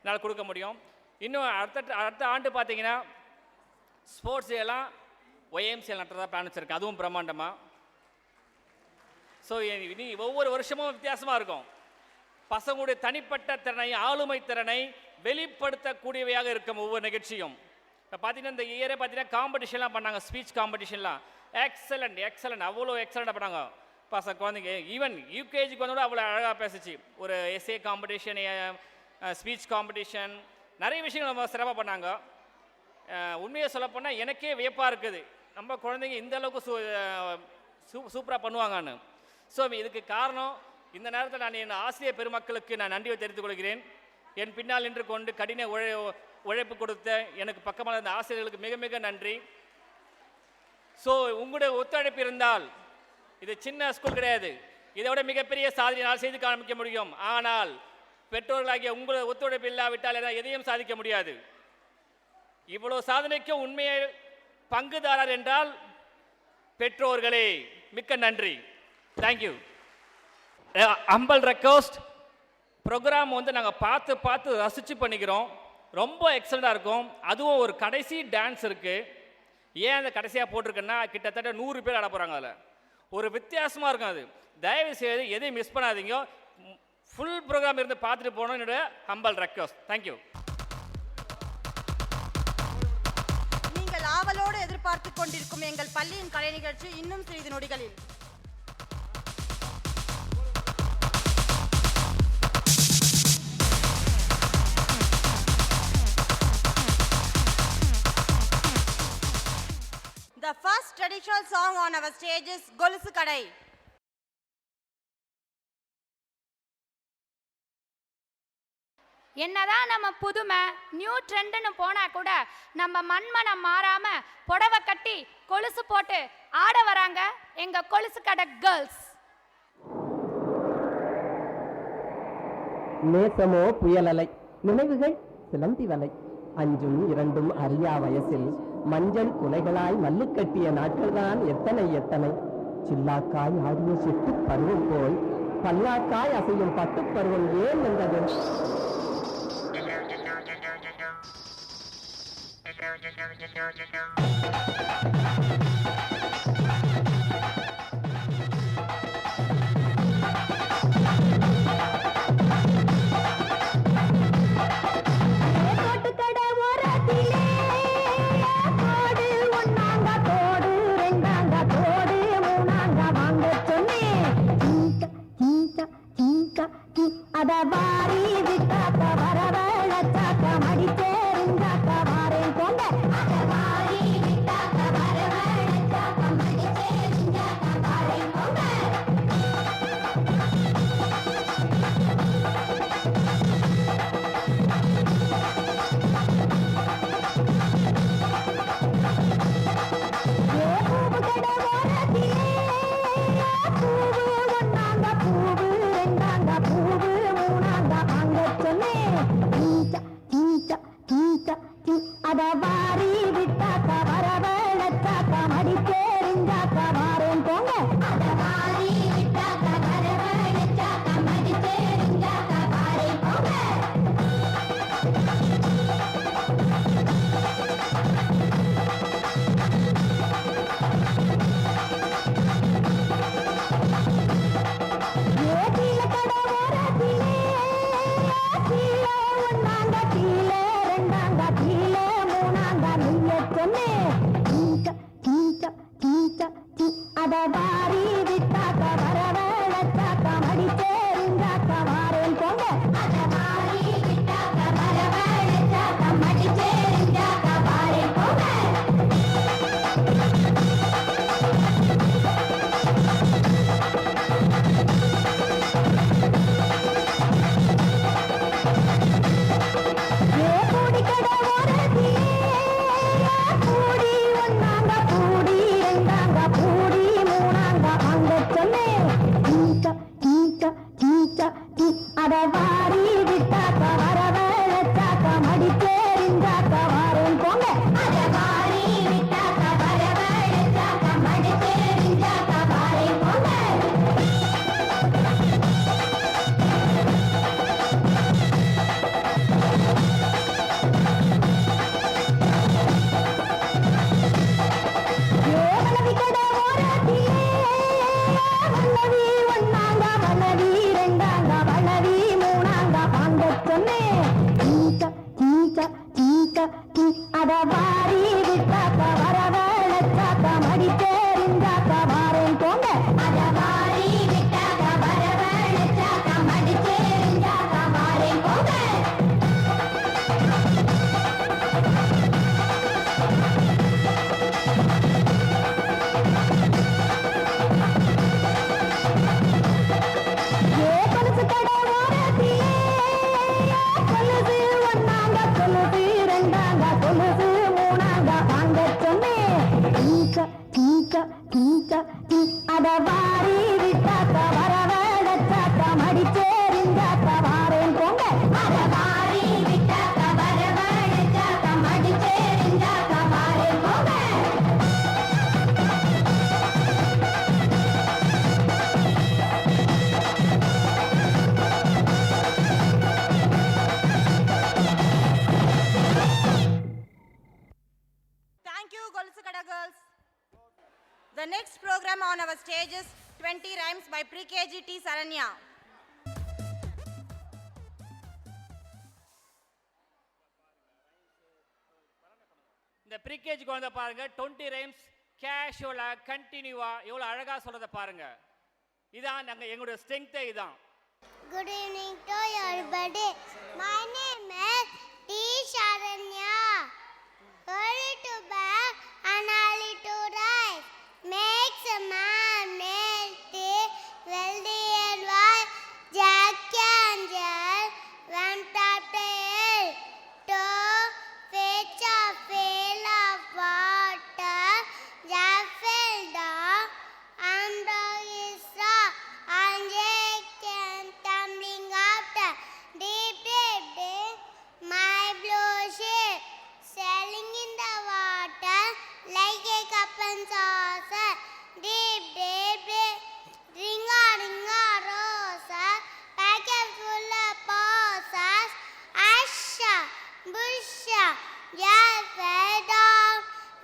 என்னால் கொடுக்க முடியும். இன்னும் அடுத்த ஆண்டு பார்த்தீங்கன்னா ஸ்போர்ட்ஸ் எல்லாம் ஒய்எம்சிஎல் நடத்துறதா பிளான் வச்சுருக்கேன், அதுவும் பிரம்மாண்டமாக. ஸோ இனி ஒவ்வொரு வருஷமும் வித்தியாசமாக இருக்கும். பசங்களுடைய தனிப்பட்ட திறனை, ஆளுமை திறனை வெளிப்படுத்தக்கூடியவையாக இருக்கும் ஒவ்வொரு நிகழ்ச்சியும். இப்போ பார்த்தீங்கன்னா இந்த இயரே பார்த்தீங்கன்னா காம்படிஷன்லாம் பண்ணாங்க, ஸ்பீச் காம்படிஷன்லாம் எக்ஸலண்ட் அவ்வளோ எக்ஸலண்ட்டாக பண்ணாங்க குழந்தைங்க. ஈவன் யூகேஜிக்கு வந்து கூட அவ்வளோ அழகாக பேசிச்சு. ஒரு எஸ்ஏ காம்படிஷன், ஸ்பீச் காம்படிஷன், நிறைய விஷயங்கள் நம்ம சிறப்பாக பண்ணாங்க. உண்மையை சொல்லப்போனால் எனக்கே வியப்பாக இருக்குது, நம்ம குழந்தைங்க இந்த அளவுக்கு சூப்பராக பண்ணுவாங்கன்னு. ஸோ இதுக்கு காரணம் இந்த நேரத்தில் நான் என் ஆசிரியர் பெருமக்களுக்கு நான் நன்றியை தெரிவித்துக் கொள்கிறேன். என் பின்னால் நின்று கொண்டு கடின உழைப்பு கொடுத்த எனக்கு பக்கமான இந்த ஆசிரியர்களுக்கு மிக மிக நன்றி. ஸோ உங்களுடைய ஒத்துழைப்பு இருந்தால், இது சின்ன ஸ்கூல் கிடையாது, இதை விட மிகப்பெரிய சாதனை நான் செய்து காமிக்க முடியும். ஆனால் பெற்றோர்களாகிய உங்களுடைய ஒத்துழைப்பு இல்லாவிட்டால் எதையும் சாதிக்க முடியாது. இவ்வளோ சாதனைக்கும் உண்மையை பங்குதாரர் என்றால் பெற்றோர்களே, மிக்க நன்றி. தேங்க்யூ. ஹம்பிள் ரெக்வெஸ்ட் ப்ரோக்ராம் வந்து நாங்கள் பார்த்து ரசித்து பண்ணிக்கிறோம், ரொம்ப எக்ஸலண்ட்டாக இருக்கும். அதுவும் ஒரு கடைசி டான்ஸ் இருக்குது. ஏன் அந்த கடைசியாக போட்டிருக்கேன்னா கிட்டத்தட்ட 100 பேர் ஆட போகிறாங்க. அதில் ஒரு வித்தியாசமாக இருக்கும். அது தயவு செய்து எதையும் மிஸ் பண்ணாதீங்க. ஃபுல் ப்ரோக்ராம் இருந்து பார்த்துட்டு போகணும் என்னுடைய ஹம்பிள் ரெக்வெஸ்ட். தேங்க்யூ. நீங்கள் ஆவலோடு எதிர்பார்த்து கொண்டிருக்கும் எங்கள் பள்ளியின் கலை நிகழ்ச்சி இன்னும் சிறிது நொடிகளில். The first traditional song on our stage is Golusu Kadai. என்னதான் நம்ம புதுமை நியூ ட்ரெண்டுன்னு போனா கூட நம்ம மண்மனம் மாறாம புடவை கட்டி கொலுசு போட்டு ஆட வராங்க எங்க கொலுசு கடை கேர்ள்ஸ். நேசமோ புயலலை, நினைவுகள் சிலந்தி வலை, அஞ்சும் இரண்டும் அறியா வயசில் மஞ்சள் குலைகளாய் மல்லு கட்டிய நாட்கள் தான் எத்தனை எத்தனை. சில்லாக்காய் ஆடிய சிட்டு பருவம் போல் பல்லாக்காய் அசையும் பட்டு பருவம் ஏன் என்றது. The next program on our stage is 20 Rhymes by Pre-KG T. Saranya. இந்த ப்ரீகேஜிக்கு வந்த பாருங்க 20 ரைம்ஸ் கேஷுவலா கண்டினியூவா எவ்வளோ அழகா சொல்றத பாருங்க. இதான் நாங்கள் எங்களுடைய ஸ்ட்ரென்த்தே இதான். Good evening to everybody. My name is T. Saranya. Early to bed and early to rise makes a man healthy, wealthy and wise. Jack and Jill went up the hill to fetch a pail of water. Jack fell down under his rock and Jack came tumbling after. Deep, deep, deep, my blue ship sailing in the water like a cup and saucer. Deep, deep, deep, ringa, ringa, roses, packet full of posies. Asha, busha, just fell down.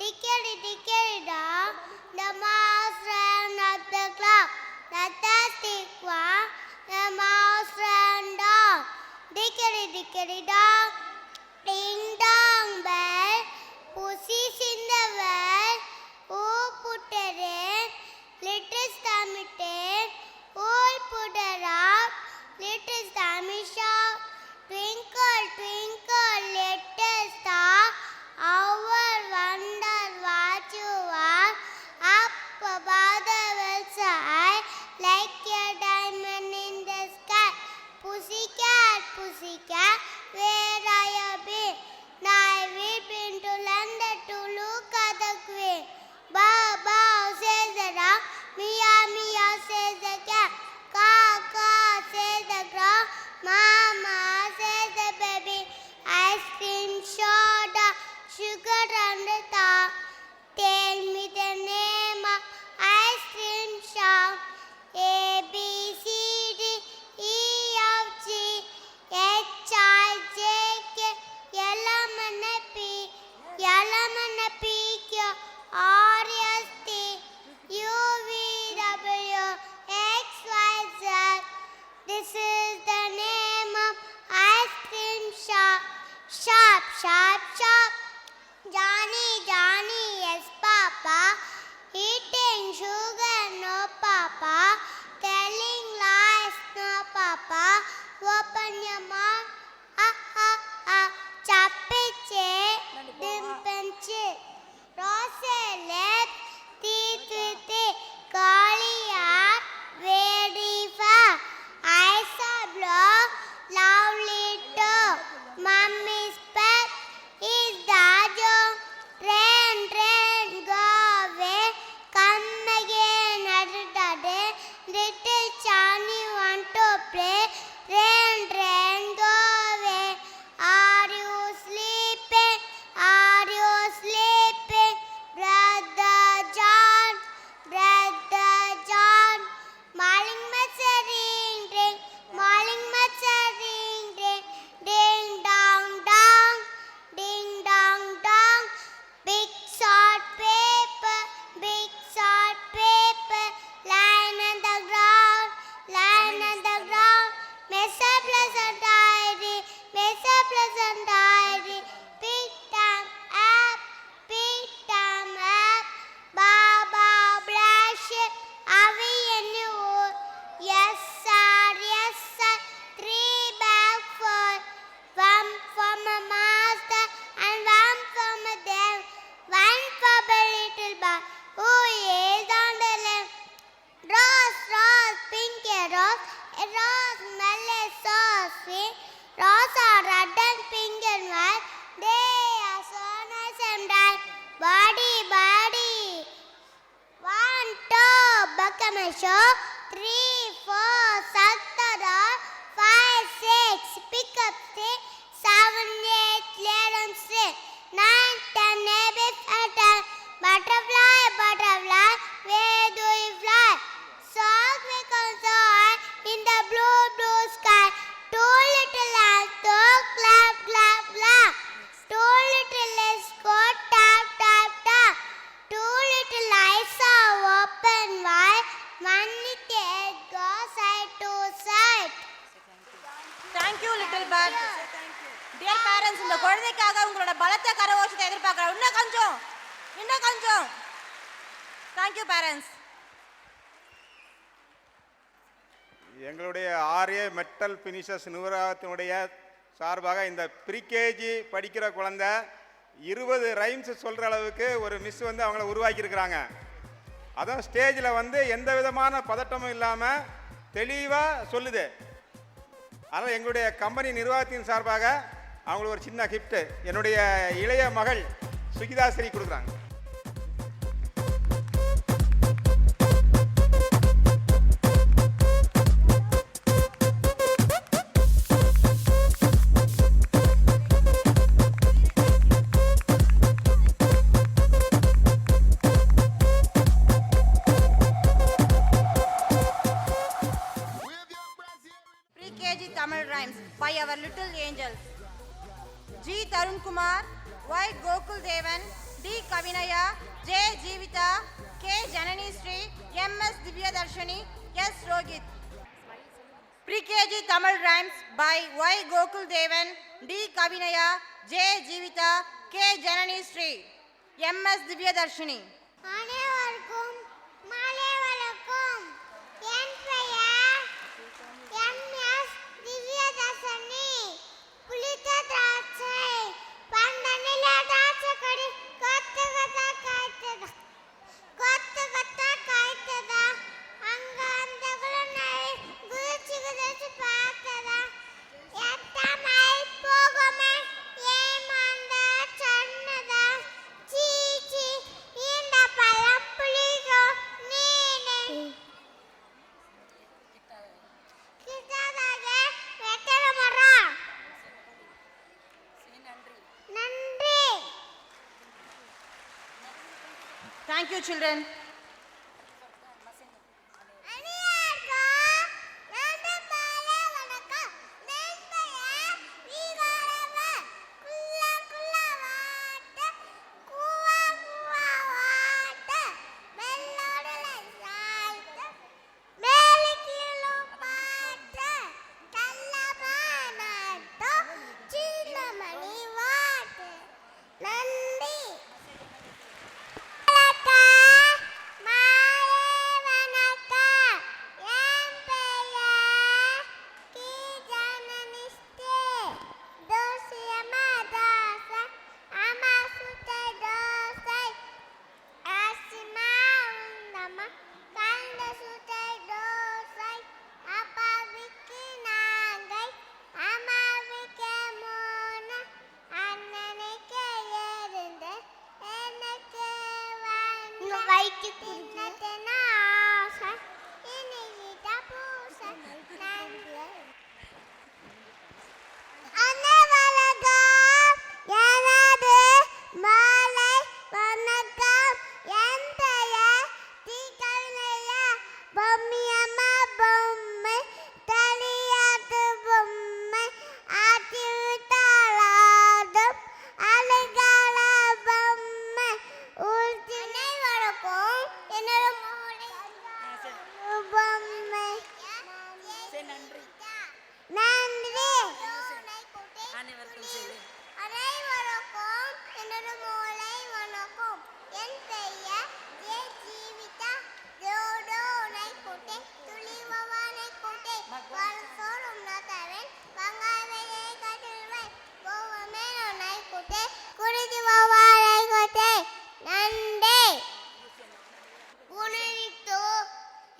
Dickery, dickery down, the mouse ran up the clock. The thirsty one, the mouse ran down. Dickery, dickery down, ding dong bell, pussy's in the well. Who put her in? Little stomach in. Who'll put her out? Little stomach shout. Twinkle, twinkle, little star, how I wonder what you are. Up above the hillside, like a diamond in the sky. Pussycat, pussycat, where are you been? Now we've been to London to look at the queen. Bow, bow, says the dog. Meow, meow, says the cat. Caw, caw, says the crow. Mama, says the baby. Ice cream, soda, sugar and the top. Tell me the name of ice cream shop. A, B, C, D, E, F, G, H, I, J, K, L, M, N, P, L, M, N, P, Q, R, S, T, U, V, W, X, Y, Z. This is the name of ice cream shop. Shop, shop, shop. Johnny, Johnny, yes, Papa. Eating sugar, no, Papa. Telling lies, no, Papa. Open your mouth, ah, ah, ah. Chapiche, dimpenche. Rose lips, teeth with it. Golly heart, very far. Eyes are blue, lovely too. Mummy's pet is Dajo. Rain, rain, go away. Come again another day. Little Johnny want to play. Rain, rain, go away. Are you sleeping? Are you sleeping? Brother John, Brother John. Morning matcha ring, ring. Morning matcha ring, ring. Ding dong dong, ding dong dong. Big short paper, big short paper. Line on the ground, line on the ground. Mesa pleasant diary, Mesa pleasant diary. Big time up, big time up. Baba bless it, Avi and you. Yes sir, 3 bag for. One for my master and one for my dev. One for my little boy who is on the left. Rose, rose, pink rose. A rose smell is so sweet. Rose are red and pink and white. They are so nice and bright. Body, body. 1, 2, buckle my show. 3, 4, Sattara. 5, 6, pick up stick. 7, 8, lay on stick. 9, 10, maybe 10. Butterfly, butterfly, where do you fly? Song becomes so high in the blue, blue sky. 2 little ants go clap, clap, clap. 2 little legs go tap, tap, tap. 2 little eyes are parents இந்த குழந்தைக்காக உங்களோட பலத்த கரகோஷத்தை எதிர்பார்க்கிறோம். இன்னும் கொஞ்சம். Thank you parents. எங்களுடைய RA metal finishers நிறுவனத்தினுடைய சார்பாக இந்த ப்ரீகேஜி படிக்கிற குழந்தை 20 ரைம்ஸ் சொல்கிற அளவுக்கு ஒரு மிஸ் வந்து அவங்கள உருவாக்கியிருக்கிறாங்க. அதுவும் ஸ்டேஜில் வந்து எந்த விதமான பதட்டமும் இல்லாமல் தெளிவாக சொல்லுது. அதனால் எங்களுடைய கம்பெனி நிர்வாகத்தின் சார்பாக அவங்களுக்கு ஒரு சின்ன கிஃப்ட்டு என்னுடைய இளைய மகள் சுகிதாஸ்ரீ கொடுக்குறாங்க. Pre-KG Tamil rhymes by our little angels. G. Tarun Kumar, Y. Gokul Devan, D. Kavinaya, J. Jeevita, K. Janani Sri, M. S. Divya Darshani, S. Rohit. Pre-KG Tamil rhymes by Y. Gokul Devan, D. Kavinaya, J. Jeevita, K. Janani Sri, M. S. Divya Darshani. அனைவருக்கும் மாலை வணக்கம். என் பெயர் MS Divyadharshini. புளித்த திராட்சை பந்தனில திராட்சை கொடி கொத்து கொத்தா காய்த்ததா அங்க அந்த குழந்தை குதிச்சு பார்த்ததா எத்தமை போகமே ஏமாந்த சொன்னதா சீச்சி இந்த பழம் புளிகோ நீனே கிட்டதாக வெட்டர மரம். நன்றி. Thank you, children. அனைவருக்கும் நன்றி மாலை வணக்கம். என் பெயர் வீரவன். குள்ள வாட்ட கூவா வாட்ட வெள்ளோடலை சாய்த்த மேலுக்கீழு பாட்ட கள்ளமானாட்டோ சின்னமணி வாட்டு. நன்றி.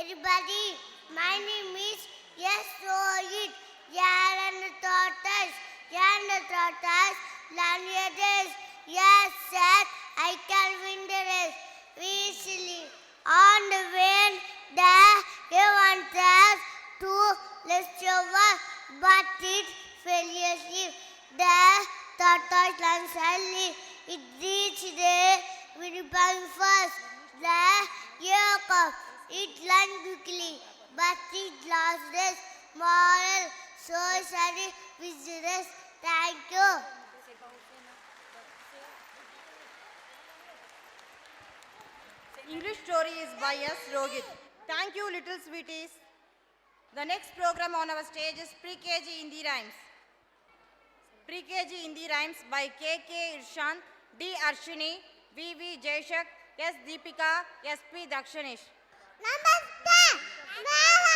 Everybody, my name is S. Rohit. Languages. Yes, sir, I can win the race easily. On the wind, there you want us to let's over, but it failure. The tortoise lands early. It reached there with bang first. The Jacob, it land quickly, but it lost this moral. So sorry, visitors. Thank you. English story is by S. Rohit. Thank you, little sweeties. The next program on our stage is Pre-KG Hindi Rhymes. Pre-KG Hindi rhymes by K.K. Irshant, D. Arshini, V.V. Jayshak, S. Deepika, S.P. Dakshanish. Namaste.